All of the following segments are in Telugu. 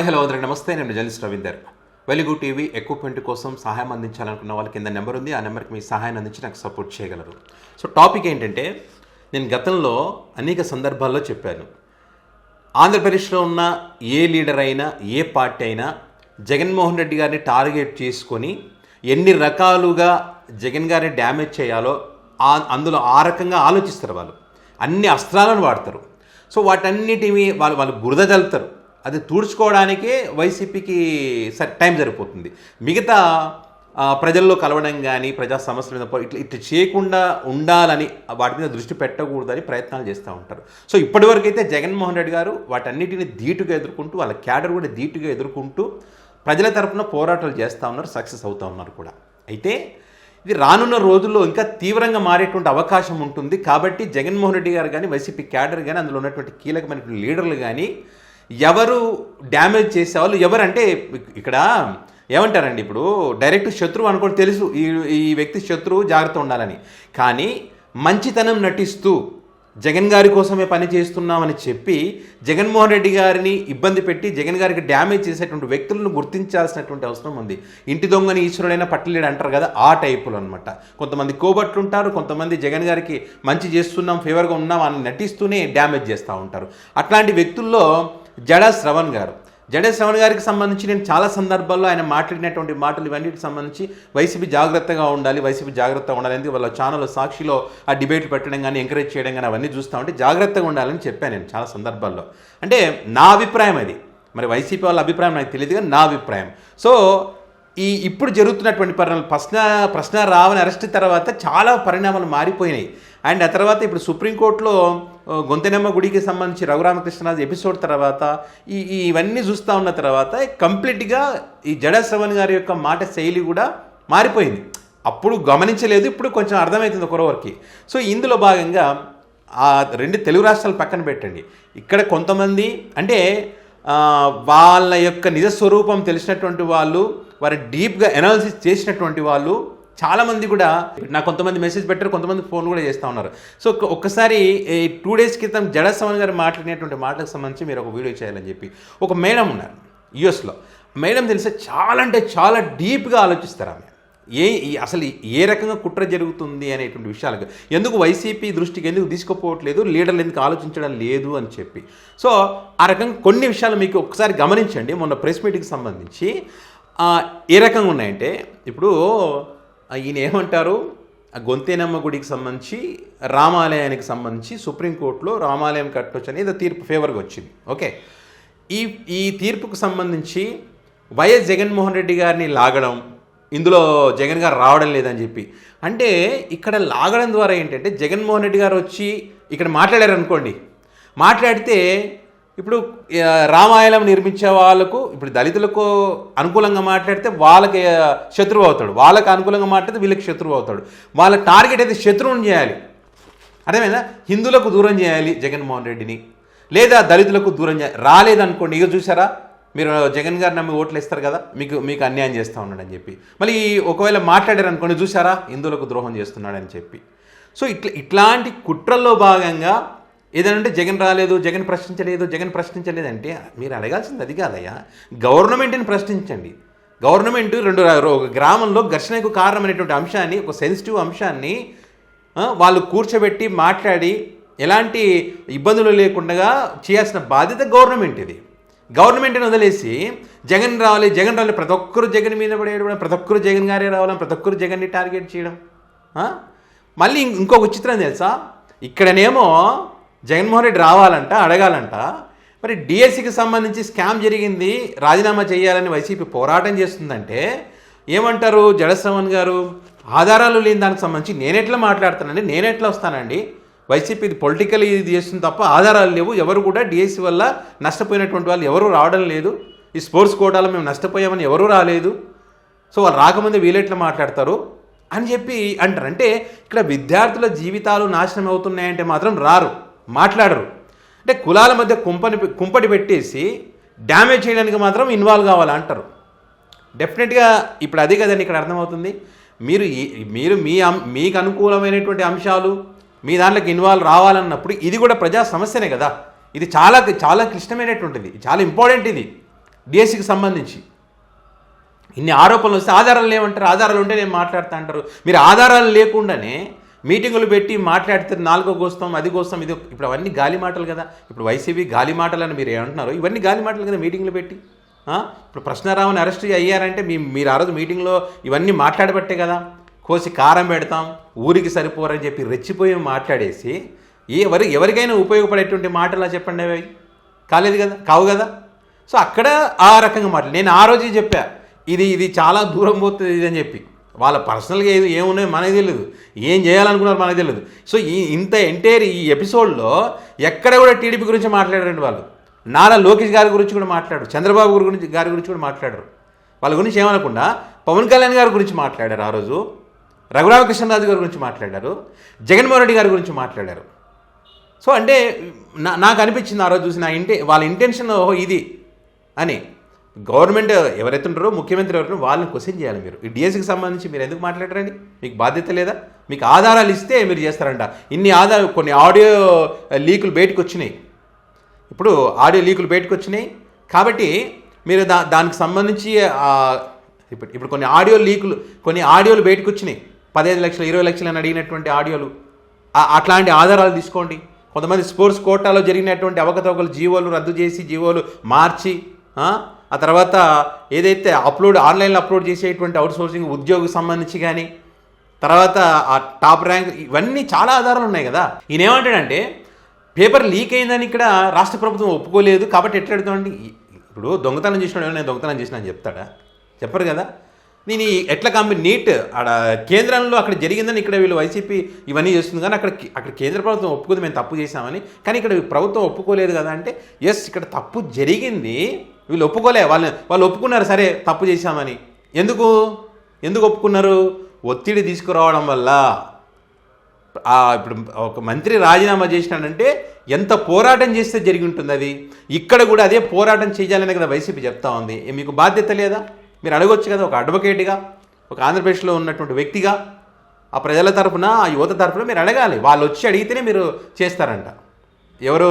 హలో అందరికీ నమస్తే. నేను జర్నలిస్ట్ రవీందర్. వెలుగు టీవీ ఎక్విప్మెంట్ కోసం సహాయం అందించాలనుకున్న వాళ్ళ కింద నెంబర్ ఉంది. ఆ నెంబర్కి మీ సహాయాన్ని అందించి నాకు సపోర్ట్ చేయగలరు. సో టాపిక్ ఏంటంటే, నేను గతంలో అనేక సందర్భాల్లో చెప్పాను, ఆంధ్రప్రదేశ్లో ఉన్న ఏ లీడర్ అయినా ఏ పార్టీ అయినా జగన్మోహన్ రెడ్డి గారిని టార్గెట్ చేసుకొని ఎన్ని రకాలుగా జగన్ గారిని డ్యామేజ్ చేయాలో అందులో ఆ రకంగా ఆలోచిస్తారు. వాళ్ళు అన్ని అస్త్రాలను వాడతారు. సో వాటన్నిటిని వాళ్ళు బురద జల్లుతారు. అది తుడుచుకోవడానికే వైసీపీకి టైం సరిపోతుంది. మిగతా ప్రజల్లో కలవడం కానీ ప్రజా సమస్యల మీద ఇట్లా చేయకుండా ఉండాలని, వాటి మీద దృష్టి పెట్టకూడదని ప్రయత్నాలు చేస్తూ ఉంటారు. సో ఇప్పటివరకు అయితే జగన్మోహన్ రెడ్డి గారు వాటన్నిటిని ధీటుగా ఎదుర్కొంటూ, వాళ్ళ క్యాడర్ కూడా ధీటుగా ఎదుర్కొంటూ ప్రజల తరఫున పోరాటాలు చేస్తూ ఉన్నారు, సక్సెస్ అవుతూ ఉన్నారు కూడా. అయితే ఇది రానున్న రోజుల్లో ఇంకా తీవ్రంగా మారేటువంటి అవకాశం ఉంటుంది. కాబట్టి జగన్మోహన్ రెడ్డి గారు కానీ వైసీపీ క్యాడర్ కానీ అందులో ఉన్నటువంటి కీలకమైనటువంటి లీడర్లు కానీ ఎవరు డ్యామేజ్ చేసేవాళ్ళు ఎవరంటే, ఇక్కడ ఏమంటారండి, ఇప్పుడు డైరెక్ట్ శత్రువు అనుకోని తెలుసు ఈ వ్యక్తి శత్రువు, జాగ్రత్త ఉండాలని. కానీ మంచితనం నటిస్తూ జగన్ గారి కోసమే పని చేస్తున్నామని చెప్పి జగన్మోహన్ రెడ్డి గారిని ఇబ్బంది పెట్టి జగన్ గారికి డ్యామేజ్ చేసేటువంటి వ్యక్తులను గుర్తించాల్సినటువంటి అవసరం ఉంది. ఇంటి దొంగని ఈశ్వరుడైనా పట్టలేడు అంటారు కదా, ఆ టైపులో అనమాట. కొంతమంది కోబట్లు ఉంటారు, కొంతమంది జగన్ గారికి మంచి చేస్తున్నాం, ఫేవర్గా ఉన్నాం అని నటిస్తూనే డ్యామేజ్ చేస్తూ ఉంటారు. అట్లాంటి వ్యక్తుల్లో జడా శ్రవణ్ గారికి సంబంధించి నేను చాలా సందర్భాల్లో ఆయన మాట్లాడినటువంటి మాటలు ఇవన్నిటికి సంబంధించి వైసీపీ జాగ్రత్తగా ఉండాలి, ఎందుకంటే వాళ్ళ ఛానల్ సాక్షిలో ఆ డిబేట్లు పెట్టడం కానీ ఎంకరేజ్ చేయడం కానీ అవన్నీ చూస్తూ ఉంటే జాగ్రత్తగా ఉండాలని చెప్పాను నేను చాలా సందర్భాల్లో. అంటే నా అభిప్రాయం అది, మరి వైసీపీ వాళ్ళ అభిప్రాయం నాకు తెలియదు కానీ నా అభిప్రాయం. సో ఇప్పుడు జరుగుతున్నటువంటి పరిణామాలు, ప్రశ్న రావని అరెస్ట్ తర్వాత చాలా పరిణామాలు మారిపోయినాయి. అండ్ ఆ తర్వాత ఇప్పుడు సుప్రీంకోర్టులో గొంతెనమ్మ గుడికి సంబంధించి రఘురామకృష్ణరాజు ఎపిసోడ్ తర్వాత ఇవన్నీ చూస్తూ ఉన్న తర్వాత కంప్లీట్గా ఈ జడా శ్రవణ్ గారి యొక్క మాట శైలి కూడా మారిపోయింది. అప్పుడు గమనించలేదు, ఇప్పుడు కొంచెం అర్థమవుతుంది ఒకరొకరికి. సో ఇందులో భాగంగా ఆ రెండు తెలుగు రాష్ట్రాలు పక్కన పెట్టండి, ఇక్కడ కొంతమంది అంటే వాళ్ళ యొక్క నిజ స్వరూపం తెలిసినటువంటి వాళ్ళు, వారి డీప్గా అనాలిసిస్ చేసినటువంటి వాళ్ళు చాలామంది కూడా నాకు కొంతమంది మెసేజ్ పెట్టారు, కొంతమంది ఫోన్ కూడా చేస్తూ ఉన్నారు. సో ఒక్కసారి 2 days క్రితం జడా శ్రవణ్ గారు మాట్లాడినటువంటి మాటలకు సంబంధించి మీరు ఒక వీడియో చేయాలని చెప్పి ఒక మేడం ఉన్నారు యూఎస్లో. మేడం తెలిసే చాలా అంటే చాలా డీప్గా ఆలోచిస్తారు. ఆమె అసలు ఏ రకంగా కుట్ర జరుగుతుంది అనేటువంటి విషయాలకు, ఎందుకు వైసీపీ దృష్టికి ఎందుకు తీసుకుపోవట్లేదు, లీడర్లు ఎందుకు ఆలోచించడం లేదు అని చెప్పి. సో ఆ రకంగా కొన్ని విషయాలు మీకు ఒకసారి గమనించండి. మొన్న ప్రెస్ మీట్కి సంబంధించి ఏ రకంగా ఉన్నాయంటే, ఇప్పుడు ఈయన ఏమంటారు, గొంతెనమ్మ గుడికి సంబంధించి రామాలయానికి సంబంధించి సుప్రీంకోర్టులో రామాలయం కట్టొచ్చు అనేది తీర్పు ఫేవర్గా వచ్చింది. ఓకే, ఈ తీర్పుకు సంబంధించి వైఎస్ జగన్మోహన్ రెడ్డి గారిని లాగడం, ఇందులో జగన్ గారు రావడం లేదని చెప్పి. అంటే ఇక్కడ లాగడం ద్వారా ఏంటంటే, జగన్మోహన్ రెడ్డి గారు వచ్చి ఇక్కడ మాట్లాడారు అనుకోండి, మాట్లాడితే ఇప్పుడు రామాయణం నిర్మించే వాళ్ళకు, ఇప్పుడు దళితులకు అనుకూలంగా మాట్లాడితే వాళ్ళకి శత్రువు అవుతాడు, వాళ్ళకి అనుకూలంగా మాట్లాడితే వీళ్ళకి శత్రువు అవుతాడు. వాళ్ళ టార్గెట్ అయితే శత్రువుని చేయాలి, అర్థమైందా? హిందువులకు దూరం చేయాలి జగన్మోహన్ రెడ్డిని, లేదా దళితులకు దూరం చేయాలి. రాలేదనుకోండి, ఇక చూసారా మీరు జగన్ గారు నమ్మి ఓట్లు ఇస్తారు కదా, మీకు అన్యాయం చేస్తూ ఉన్నాడని చెప్పి. మళ్ళీ ఒకవేళ మాట్లాడారు అనుకోండి, చూసారా హిందువులకు ద్రోహం చేస్తున్నాడని చెప్పి. సో ఇట్లాంటి కుట్రల్లో భాగంగా ఏదంటే జగన్ రాలేదు, జగన్ ప్రశ్నించలేదు అంటే మీరు అడగాల్సింది అది కాదయ్యా, గవర్నమెంట్ని ప్రశ్నించండి. గవర్నమెంట్ ఒక గ్రామంలో ఘర్షణకు కారణమైనటువంటి అంశాన్ని, ఒక సెన్సిటివ్ అంశాన్ని వాళ్ళు కూర్చోబెట్టి మాట్లాడి ఎలాంటి ఇబ్బందులు లేకుండా చేయాల్సిన బాధ్యత గవర్నమెంట్ ఇది. గవర్నమెంట్ని వదిలేసి జగన్ రావాలి ప్రతి ఒక్కరు జగన్ మీద పడేయడం, ప్రతి ఒక్కరు జగన్ గారే రావాలని, ప్రతి ఒక్కరు జగన్ని టార్గెట్ చేయడం. మళ్ళీ ఇంకొక విచిత్రం తెలుసా, ఇక్కడనేమో జగన్మోహన్ రెడ్డి రావాలంట, అడగాలంట. మరి డిఎస్సికి సంబంధించి స్కామ్ జరిగింది, రాజీనామా చేయాలని వైసీపీ పోరాటం చేస్తుందంటే ఏమంటారు జడా శ్రవణ్ గారు, ఆధారాలు లేని దానికి సంబంధించి నేనెట్లా మాట్లాడతానండి, నేనెట్లా వస్తానండి, వైసీపీ ఇది పొలిటికల్ ఇది చేస్తుంది తప్ప ఆధారాలు లేవు, ఎవరు కూడా డిఎస్సి వల్ల నష్టపోయినటువంటి వాళ్ళు ఎవరు రావడం లేదు, ఈ స్పోర్ట్స్ కోటాలో మేము నష్టపోయామని ఎవరూ రాలేదు, సో వాళ్ళు రాకముందే వీళ్ళెట్లా మాట్లాడతారు అని చెప్పి అంటారు. అంటే ఇక్కడ విద్యార్థుల జీవితాలు నాశనం అవుతున్నాయంటే మాత్రం రారు, మాట్లాడరు. అంటే కులాల మధ్య కుంపటి పెట్టేసి డ్యామేజ్ చేయడానికి మాత్రం ఇన్వాల్వ్ కావాలంటారు. డెఫినెట్గా ఇప్పుడు అదే కదండి ఇక్కడ అర్థమవుతుంది. మీరు మీకు అనుకూలమైనటువంటి అంశాలు మీ దాంట్లోకి ఇన్వాల్వ్ రావాలన్నప్పుడు ఇది కూడా ప్రజా సమస్యనే కదా. ఇది చాలా చాలా క్లిష్టమైనటువంటిది, చాలా ఇంపార్టెంట్ ఇది. డిఎస్సికి సంబంధించి ఇన్ని ఆరోపణలు వస్తే ఆధారాలు లేవంటారు, ఆధారాలు ఉంటే నేను మాట్లాడుతా అంటారు. మీరు ఆధారాలు లేకుండానే మీటింగులు పెట్టి మాట్లాడితే 4 కోస్తాం అది కోస్తాం ఇది, ఇప్పుడు అవన్నీ గాలి మాటలు కదా. ఇప్పుడు వైసీపీ గాలి మాటలు అని మీరు ఏమంటున్నారు, ఇవన్నీ గాలి మాటలు కదా మీటింగులు పెట్టి. ఇప్పుడు ప్రశ్నారావుని అరెస్ట్ అయ్యారంటే మీరు ఆ రోజు మీటింగ్లో ఇవన్నీ మాట్లాడబట్టే కదా. కోసి కారం పెడతాం, ఊరికి సరిపోరని చెప్పి రెచ్చిపోయి మాట్లాడేసి ఎవరికైనా ఉపయోగపడేటువంటి మాటలా చెప్పండి, అవి కాలేదు కదా, కావు కదా. సో అక్కడ ఆ రకంగా మాట్లాడు. నేను ఆ రోజే చెప్పా ఇది చాలా దూరం పోతుంది ఇది అని చెప్పి. వాళ్ళ పర్సనల్గా ఏమున్నాయో మనకు తెలియదు, ఏం చేయాలనుకున్నారు మనకు తెలియదు. సో ఇంత ఎంటైర్ ఈ ఎపిసోడ్లో ఎక్కడ కూడా టీడీపీ గురించి మాట్లాడారండి వాళ్ళు. నారా లోకేష్ గారి గురించి కూడా మాట్లాడారు, చంద్రబాబు గారి గురించి కూడా మాట్లాడారు. వాళ్ళ గురించి ఏమనకుండా పవన్ కళ్యాణ్ గారి గురించి మాట్లాడారు, ఆ రోజు రఘురామకృష్ణరాజు గారి గురించి మాట్లాడారు, జగన్మోహన్ రెడ్డి గారి గురించి మాట్లాడారు. సో అంటే నాకు అనిపించింది ఆ రోజు చూసి వాళ్ళ ఇంటెన్షన్ ఇది అని. గవర్నమెంట్ ఎవరైతే ఉంటారో ముఖ్యమంత్రి ఎవరైనా వాళ్ళని క్వశ్చన్ చేయాలి. మీరు ఈ డిఎస్సికి సంబంధించి మీరు ఎందుకు మాట్లాడారండి, మీకు బాధ్యత లేదా? మీకు ఆధారాలు ఇస్తే మీరు చేస్తారంట. ఇన్ని ఆధారాలు, కొన్ని ఆడియో లీకులు బయటకు వచ్చినాయి, ఇప్పుడు ఆడియో లీకులు బయటకు వచ్చినాయి కాబట్టి మీరు దానికి సంబంధించి ఇప్పుడు కొన్ని ఆడియోలు బయటకు వచ్చినాయి. 15 లక్షలు 20 లక్షలు అని అడిగినటువంటి ఆడియోలు, అట్లాంటి ఆధారాలు తీసుకోండి. కొంతమంది స్పోర్ట్స్ కోటాలో జరిగినటువంటి అవకతవకలు జీవోలు రద్దు చేసి జీవోలు మార్చి, ఆ తర్వాత ఏదైతే ఆన్లైన్లో అప్లోడ్ చేసేటువంటి అవుట్సోర్సింగ్ ఉద్యోగం సంబంధించి కానీ, తర్వాత ఆ టాప్ ర్యాంక్, ఇవన్నీ చాలా ఆధారాలు ఉన్నాయి కదా. ఈయన ఏమంటాడంటే పేపర్ లీక్ అయిందని ఇక్కడ రాష్ట్ర ప్రభుత్వం ఒప్పుకోలేదు కాబట్టి ఎట్లా అడుగుతామండి. ఇప్పుడు దొంగతనం చేసినాడు, నేను దొంగతనం చేసిన అని చెప్తాడా? చెప్పరు కదా. నేను ఎట్లా నీట్ ఆడ కేంద్రంలో అక్కడ జరిగిందని ఇక్కడ వీళ్ళు వైసీపీ ఇవన్నీ చేస్తుంది, కానీ అక్కడ కేంద్ర ప్రభుత్వం ఒప్పుకుంది మేము తప్పు చేశామని, కానీ ఇక్కడ ప్రభుత్వం ఒప్పుకోలేదు కదా అంటే ఎస్ ఇక్కడ తప్పు జరిగింది, వీళ్ళు ఒప్పుకోలే, వాళ్ళు ఒప్పుకున్నారు సరే తప్పు చేశామని. ఎందుకు ఒప్పుకున్నారు? ఒత్తిడి తీసుకురావడం వల్ల. ఇప్పుడు ఒక మంత్రి రాజీనామా చేసినాడంటే ఎంత పోరాటం చేస్తే జరిగి ఉంటుంది అది. ఇక్కడ కూడా అదే పోరాటం చేయాలనే కదా వైసీపీ చెప్తా ఉంది. మీకు బాధ్యత లేదా? మీరు అడగొచ్చు కదా, ఒక అడ్వకేట్గా, ఒక ఆంధ్రప్రదేశ్లో ఉన్నటువంటి వ్యక్తిగా, ఆ ప్రజల తరఫున, ఆ యువత తరఫున మీరు అడగాలి. వాళ్ళు వచ్చి అడిగితేనే మీరు చేస్తారంట. ఎవరు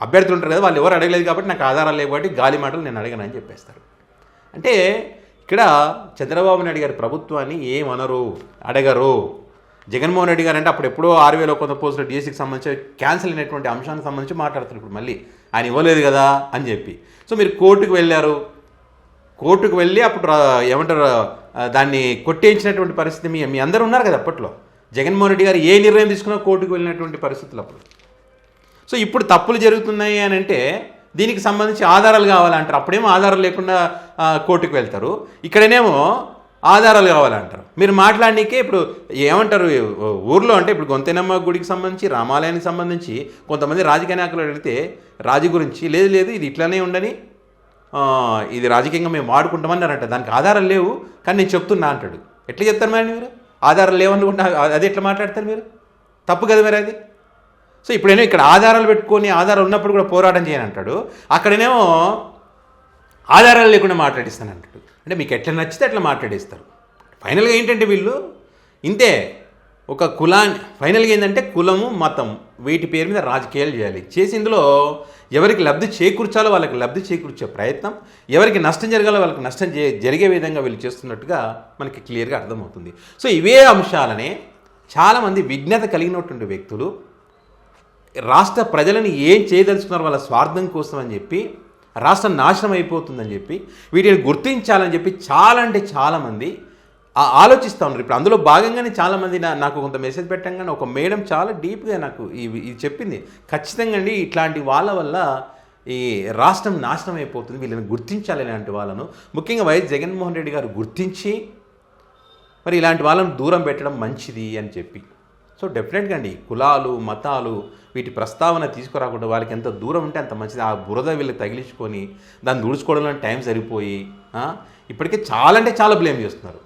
అభ్యర్థులు ఉంటారు కదా, వాళ్ళు ఎవరు అడగలేదు కాబట్టి నాకు ఆధారాలు లేవు కాబట్టి గాలి మాటలు నేను అడగనని చెప్పేస్తారు. అంటే ఇక్కడ చంద్రబాబు నాయుడు గారి ప్రభుత్వాన్ని ఏమనరు, అడగరు. జగన్మోహన్ రెడ్డి గారు అంటే అప్పుడు ఎప్పుడో 6,000 కొంత పోస్టులు డిఎస్సికి సంబంధించి క్యాన్సిల్ అయినటువంటి అంశానికి సంబంధించి మాట్లాడుతున్నారు. ఇప్పుడు మళ్ళీ ఆయన ఇవ్వలేదు కదా అని చెప్పి. సో మీరు కోర్టుకు వెళ్ళి అప్పుడు ఏమంటారు దాన్ని కొట్టేయించినటువంటి పరిస్థితి మీ అందరూ ఉన్నారు కదా అప్పట్లో. జగన్మోహన్ రెడ్డి గారు ఏ నిర్ణయం తీసుకున్నా కోర్టుకు వెళ్ళినటువంటి పరిస్థితులు అప్పుడు. సో ఇప్పుడు తప్పులు జరుగుతున్నాయి అని అంటే దీనికి సంబంధించి ఆధారాలు కావాలంటారు. అప్పుడేమో ఆధారాలు లేకుండా కోర్టుకు వెళ్తారు, ఇక్కడనేమో ఆధారాలు కావాలంటారు. మీరు మాట్లాడనీకే ఇప్పుడు ఏమంటారు ఊర్లో అంటే ఇప్పుడు గొంతెనమ్మ గుడికి సంబంధించి, రామాలయానికి సంబంధించి కొంతమంది రాజకీయ నాయకులు అడిగితే రాజు గురించి లేదు ఇది ఇట్లానే ఉండని, ఇది రాజకీయంగా మేము వాడుకుంటామన్నారంట. దానికి ఆధారాలు లేవు కానీ నేను చెప్తున్నా అంటాడు. ఎట్లా చెప్తారు మరి మీరు? ఆధారాలు లేవనుకుంటా అది ఎట్లా మాట్లాడతారు మీరు? తప్పు కదా మరి అది. సో ఇప్పుడేమో ఇక్కడ ఆధారాలు పెట్టుకొని ఆధారాలు ఉన్నప్పుడు కూడా పోరాటం చేయని అంటాడు, అక్కడనేమో ఆధారాలు లేకుండా మాట్లాడిస్తానంటాడు. అంటే మీకు ఎట్లా నచ్చితే అట్లా మాట్లాడిస్తారు. ఫైనల్గా ఏంటంటే వీళ్ళు ఇంతే, ఒక కులాన్ని ఫైనల్గా ఏంటంటే కులము మతం వీటి పేరు మీద రాజకీయాలు చేసి ఇందులో ఎవరికి లబ్ధి చేకూర్చాలో వాళ్ళకి లబ్ధి చేకూర్చే ప్రయత్నం, ఎవరికి నష్టం జరగాలో వాళ్ళకి నష్టం జరిగే విధంగా వీళ్ళు చేస్తున్నట్టుగా మనకి క్లియర్గా అర్థమవుతుంది. సో ఇవే అంశాలనే చాలామంది విజ్ఞత కలిగినటువంటి వ్యక్తులు రాష్ట్ర ప్రజలను ఏం చేయదలుచుకున్నారు వాళ్ళ స్వార్థం కోసం అని చెప్పి, రాష్ట్రం నాశనం అయిపోతుందని చెప్పి, వీటిని గుర్తించాలని చెప్పి చాలా అంటే చాలామంది ఆలోచిస్తూ ఉన్నారు. ఇప్పుడు అందులో భాగంగానే చాలామంది నాకు కొంత మెసేజ్ పెట్టంగానే ఒక మేడం చాలా డీప్గా నాకు ఇది చెప్పింది, ఖచ్చితంగా అండి ఇట్లాంటి వాళ్ళ వల్ల ఈ రాష్ట్రం నాశనం అయిపోతుంది, వీళ్ళని గుర్తించాలి ఇలాంటి వాళ్ళను. ముఖ్యంగా వైఎస్ జగన్మోహన్ రెడ్డి గారు గుర్తించి మరి ఇలాంటి వాళ్ళను దూరం పెట్టడం మంచిది అని చెప్పి. సో డెఫినెట్గా అండి కులాలు మతాలు వీటి ప్రస్తావన తీసుకురాకుండా వాళ్ళకి ఎంత దూరం ఉంటే అంత మంచిది. ఆ బురద వీళ్ళకి తగిలించుకొని దాన్ని దుడుచుకోవడంలో టైం సరిపోయి ఇప్పటికే చాలా అంటే చాలా బ్లేమ్ చేస్తున్నారు.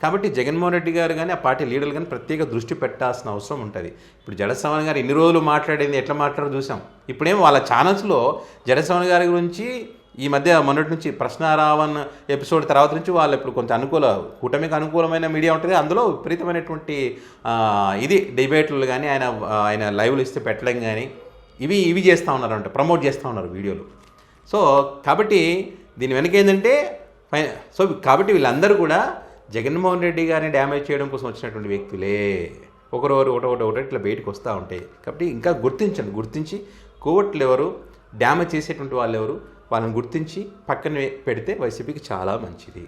కాబట్టి జగన్మోహన్ రెడ్డి గారు కానీ ఆ పార్టీ లీడర్లు కానీ ప్రత్యేక దృష్టి పెట్టాల్సిన అవసరం ఉంటుంది. ఇప్పుడు జడశ్రవణ్ గారు ఇన్ని రోజులు మాట్లాడింది ఎట్లా మాట్లాడో చూసాం. ఇప్పుడేమో వాళ్ళ ఛానల్స్లో జడశ్రవణ్ గారి గురించి ఈ మధ్య మొన్నటి నుంచి ప్రశ్నారావణ్ ఎపిసోడ్ తర్వాత నుంచి వాళ్ళు ఇప్పుడు కొంచెం కూటమికి అనుకూలమైన మీడియా ఉంటుంది, అందులో విపరీతమైనటువంటి ఇది డిబేట్లు కానీ ఆయన లైవ్లు ఇస్తే పెట్టడం కానీ ఇవి చేస్తూ ఉన్నారంట, ప్రమోట్ చేస్తూ ఉన్నారు వీడియోలు. సో కాబట్టి దీని వెనక ఏంటంటే సో కాబట్టి వీళ్ళందరూ కూడా జగన్మోహన్ రెడ్డి గారిని డ్యామేజ్ చేయడం కోసం వచ్చినటువంటి వ్యక్తులే. ఒకటి ఇట్లా బయటకు వస్తూ ఉంటాయి. కాబట్టి ఇంకా గుర్తించి కోవట్లు ఎవరు, డ్యామేజ్ చేసేటువంటి వాళ్ళు ఎవరు, వాళ్ళని గుర్తించి పక్కన పెడితే వైసీపీకి చాలా మంచిది.